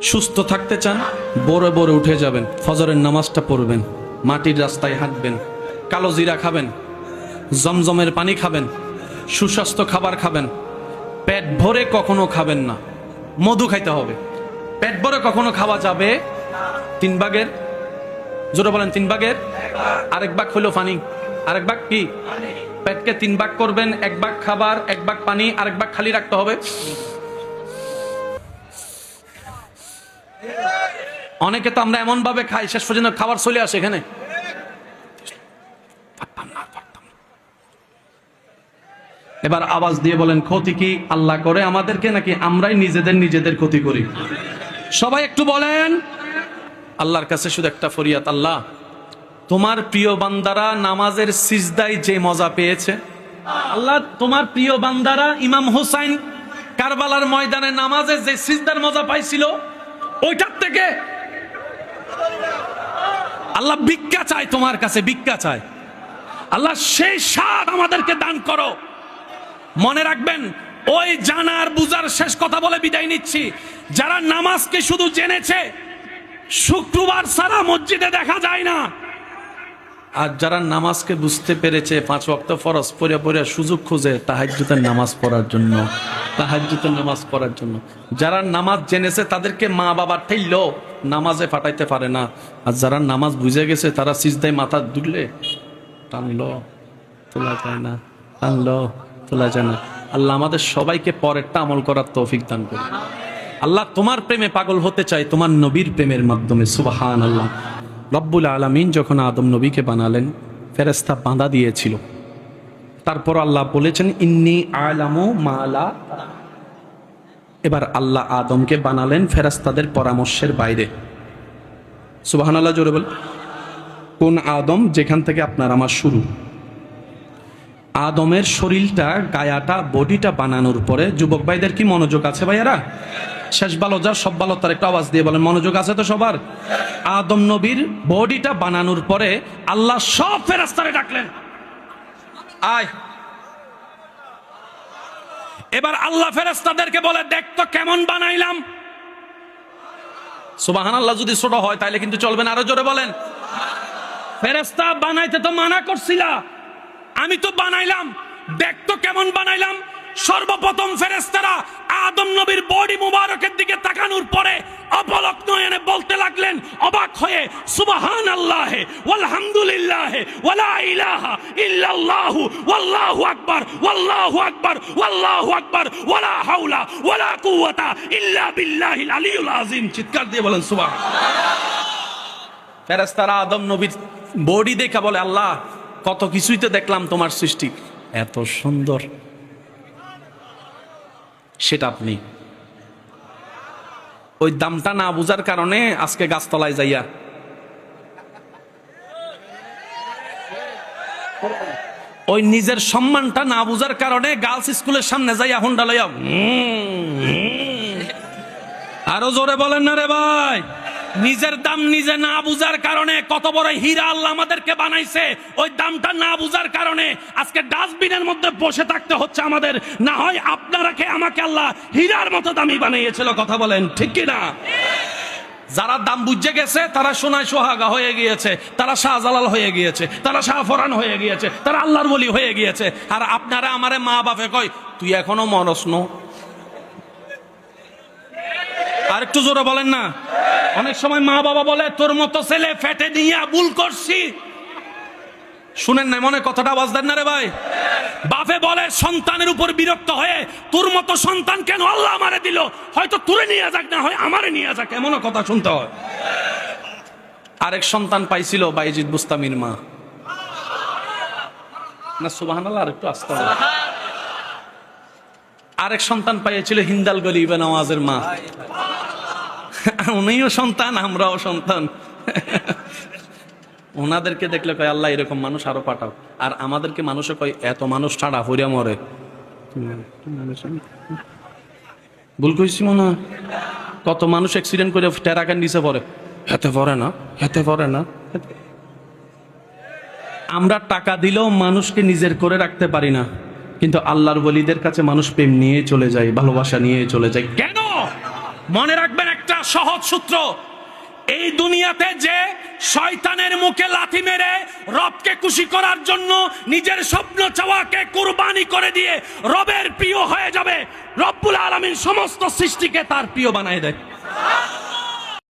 সুস্থ থাকতে চান, ভোরে ভোরে উঠে যাবেন, ফজরের নামাজটা পড়বেন, মাটির রাস্তায় হাঁটবেন, কালো জিরা খাবেন, জমজমের পানি খাবেন, সুস্বাস্থ্য খাবার খাবেন, পেট ভরে কখনো খাবেন না, মধু খাইতে হবে। পেট ভরে কখনো খাওয়া যাবে 3 ভাগের, জোরে বলেন 3 ভাগের আরেক ভাগ হলো পানি, আরেক ভাগ কি? পেটকে 3 ভাগ করবেন, 1 ভাগ খাবার, 1 ভাগ পানি, আরেক ভাগ খালি রাখতে হবে। অনেকে তো আমরা এমন ভাবে খাই শেষ পর্যন্ত খাবার চলে আসে এখানে। এবার আওয়াজ দিয়ে বলেন, ক্ষতি কি আল্লাহ করে আমাদেরকে নাকি আমরাই নিজেদের ক্ষতি করি? সবাই একটু বলেন। আল্লাহর কাছে শুধু একটা ফরিয়াদ, আল্লাহ তোমার প্রিয় বান্দারা নামাজের সিজদায় যে মজা পেয়েছে, আল্লাহ তোমার প্রিয় বান্দারা ইমাম হুসাইন কারবালার ময়দানে নামাজে যে সিজদার মজা পাইছিল ওইটার থেকে আল্লাহ ভিক্ষা চায়, তোমার কাছে ভিক্ষা চায়। আল্লাহ সেই স্বাদ আমাদেরকে দান করো। মনে রাখবেন, ওই জানার বুঝার শেষ কথা বলে বিদায় নিচ্ছি, যারা নামাজকে শুধু জেনেছে, শুক্রবার ছাড়া মসজিদে দেখা যায় না, আর যারা নামাজকে বুঝতে পেরেছে 5 ওয়াক্ত ফরজ পড়ে পড়ে সুযোগ খুঁজে তাহাজ্জুদের নামাজ পড়ার জন্য, তাহাজ্জুদের নামাজ পড়ার জন্য, যারা নামাজ জেনেছে তাদেরকে মা বাবার ঠেললো নামাজে ফাটাইতে পারে না, আর যারা নামাজ বুঝে গেছে তারা সিজদায় মাথা দুললে টানলো তোলা যায় না, টানলো তোলা যায় না। আল্লাহ আমাদের সবাইকে পরেরটা আমল করার তৌফিক দান করুন। আল্লাহ তোমার প্রেমে পাগল হতে চাই তোমার নবীর প্রেমের মাধ্যমে। সুবহানাল্লাহ। রব্বুল আলামিন যখন আদম নবীকে বানালেন, ফেরেশতা বাঁধা দিয়েছিল, তারপর আল্লাহ বলেছেন ইন্নী আলামু মা লা। এবার আল্লাহ আদমকে বানালেন ফেরেশতাদের পরামর্শের বাইরে। সুবহানাল্লাহ জোরে বল। কোন আদম? যেখান থেকে আপনার আমার শুরু। আদমের শরীরটা, গায়াটা, বডিটা বানানোর পরে, যুবক ভাইদের কি মনোযোগ আছে ভাইয়ারা? শেষ ভালো যার সব ভালো তার একটা আওয়াজ দিয়ে বলেন, মনোযোগ আছে তো সবার? আদম নবীর বডিটা বানানোর পরে আল্লাহ সব ফেরেশতারে ডাকলেন, আয়। এবার আল্লাহ ফেরেশতাদেরকে বলে, দেখ তো কেমন বানাইলাম। সুবহানাল্লাহ যদি ছোট হয় তাইলে কিন্তু চলবে না, আরো জোরে বলেন। ফেরেশতা বানাইতে তো মানা করছিলা, আমি তো বানাইলাম, দেখ তো কেমন বানাইলাম। সর্বপ্রথম ফেরেশতারা আদম নবীর বডি মুবারকের দিকে তাকানোর পরে অপলক নয়নে বলতে লাগলেন অবাক হয়ে, সুবহানাল্লাহ ওয়ালহামদুলিল্লাহ ওয়ালা ইলাহা ইল্লাল্লাহু ওয়াল্লাহু আকবার ওয়াল্লাহু আকবার ওয়াল্লাহু আকবার ওয়ালা হাওলা ওয়ালা কুওয়াতা ইল্লা বিল্লাহিল আলিয়্যিল আযীম। চিৎকার দিয়ে বলেন সুবহানাল্লাহ। ফেরেশতারা আদম নবীর বডি দেখা বলে, আল্লাহ কত কিছুই তো দেখলাম তোমার সৃষ্টি, এত সুন্দর, সেটা আপনি ওই দামটা না বুঝার কারণে আজকে গাছতলায় যাইয়া, ওই নিজের সম্মানটা না বুঝার কারণে গার্লস স্কুলের সামনে যাইয়া হুন্ডা লইয়া। আরো জোরে বলেন না রে ভাই। নিজের দাম নিজে না বুঝার কারণে, কত বড় হীরা আল্লাহ আমাদেরকে বানাইছে, ওই দামটা না বুঝার কারণে আজকে ডাস্টবিনের মধ্যে বসে থাকতে হচ্ছে আমাদের। না হয় আপনারাকে আমাকে আল্লাহ হীরার মতো দামি বানিয়েছিল। কথা বলেন ঠিক কি না? যারা দাম বুঝে গেছে তারা সোনায় সোহাগা হয়ে গিয়েছে, তারা শাহজালাল হয়ে গিয়েছে, তারা শাহফরান হয়ে গিয়েছে, তারা আল্লাহর ওলি হয়ে গিয়েছে। আর আপনারা আমারে মা বাপে কয় তুই এখনো মরস ন। আর একটু জোরে বলেন না। অনেক সময় মা বাবা বলে তোর মতো ছেলে ফেটে নিয়ে ভুল করছি। শুনেন না মনে কথাটা, আওয়াজ দেন না রে ভাই। বাপে বলে সন্তানের উপর বিরক্ত হয়ে, তোর মতো সন্তান কেন আল্লাহ আমারে দিল, হয়তো তোরে নিয়ে যাক, না হয় আমারে নিয়ে যাক, এমন কথা শুনতে হয়। আরেক সন্তান পাইছিল বাইজিদ বুস্তামির মা, না সুবহানাল্লাহ, আরেকটু আসতে হবে। আরেক সন্তান পাইয়েছিল হিন্দাল গরিবে নওয়াজের মা। উনিও সন্তান, আমরাও সন্তান। ওনাদেরকে দেখলে কয় আল্লাহ এরকম মানুষ আরো পাঠাও, আর আমাদেরকে মানুষে কয় এত মানুষ ছাড়া হইয়া মরে। ভুল কইছি মনে হয়। কত মানুষ অ্যাক্সিডেন্ট করে টেরাকের নিচে পড়ে, হেতে পড়ে না, হেতে পড়ে না। আমরা টাকা দিলেও মানুষকে নিজের করে রাখতে পারি না, কিন্তু আল্লাহর ওলিদের কাছে মানুষ প্রেম নিয়ে চলে যায়, ভালোবাসা নিয়ে চলে যায়। কেন? মনে রাখবেন, একটা সহজ সূত্র, এই দুনিয়াতে যে শয়তানের মুখে লাথি মেরে রবকে খুশি করার জন্য নিজের স্বপ্ন চাওয়াকে কুরবানি করে দিয়ে রবের প্রিয় হয়ে যাবে, রব্বুল আলামিন সমস্ত সৃষ্টিকে তার প্রিয় বানায় দেয়।